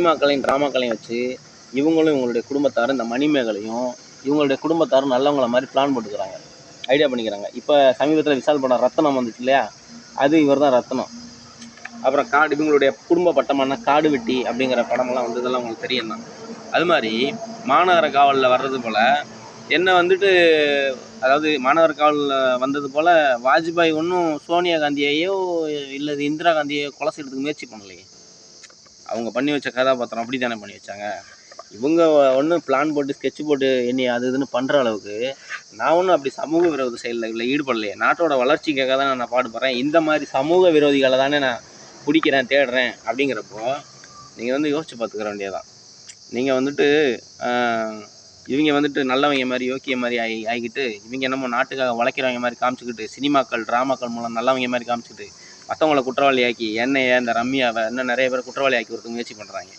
சினிமாக்களையும் ட்ராமாக்களையும் வச்சு இவங்களும் இவங்களுடைய குடும்பத்தாரும் இந்த மணிமேகலையும் இவங்களுடைய குடும்பத்தாரும் நல்லவங்கள மாதிரி பிளான் போட்டுக்கிறாங்க, ஐடியா பண்ணிக்கிறாங்க. இப்போ சமீபத்தில் விஷால் படம் ரத்தனம் வந்துச்சு இல்லையா, அது இவர் தான் ரத்தனம். அப்புறம் காடு, இவங்களுடைய குடும்ப பட்டமான காடு வெட்டி அப்படிங்கிற படமெல்லாம் வந்து இதெல்லாம் உங்களுக்கு தெரியும் தான். அது மாதிரி மாநகர காவலில் வர்றது போல் என்ன வந்துட்டு, அதாவது மாநகர காவலில் வந்தது போல் வாஜ்பாய் ஒன்றும் சோனியா காந்தியையோ இல்லை இந்திரா காந்தியையோ கொலை செய்யறதுக்கு முயற்சி பண்ணலையே. அவங்க பண்ணி வச்ச கதாபாத்திரம் அப்படி தானே பண்ணி வச்சாங்க. இவங்க ஒன்றும் பிளான் போட்டு ஸ்கெட்ச் போட்டு என்னை அது இதுன்னு பண்ணுற அளவுக்கு நான் ஒன்றும் அப்படி சமூக விரோத செயலில் இல்லை ஈடுபடலையே. நாட்டோட வளர்ச்சிக்காக தானே நான் பாடுபடுறேன். இந்த மாதிரி சமூக விரோதிகளை தானே நான் பிடிக்கிறேன், தேடுறேன். அப்படிங்கிறப்போ நீங்கள் வந்து யோசிச்சு பார்த்துக்கிற வேண்டியதான். நீங்கள் வந்துட்டு இவங்க வந்துட்டு நல்லவங்க மாதிரி யோக்கிய மாதிரி ஆகிக்கிட்டு இவங்க என்னமோ நாட்டுக்காக உழைக்கிறவங்க மாதிரி காமிச்சிக்கிட்டு சினிமாக்கள் ட்ராமாக்கள் மூலம் நல்லவங்க மாதிரி காமிச்சிக்கிட்டு மற்றவங்கள குற்றவாளி ஆக்கி என்னைய இந்த ரம்யாவை இன்னும் நிறைய பேர் குற்றவாளி ஆக்கி கொடுத்து முயற்சி பண்ணுறாங்க.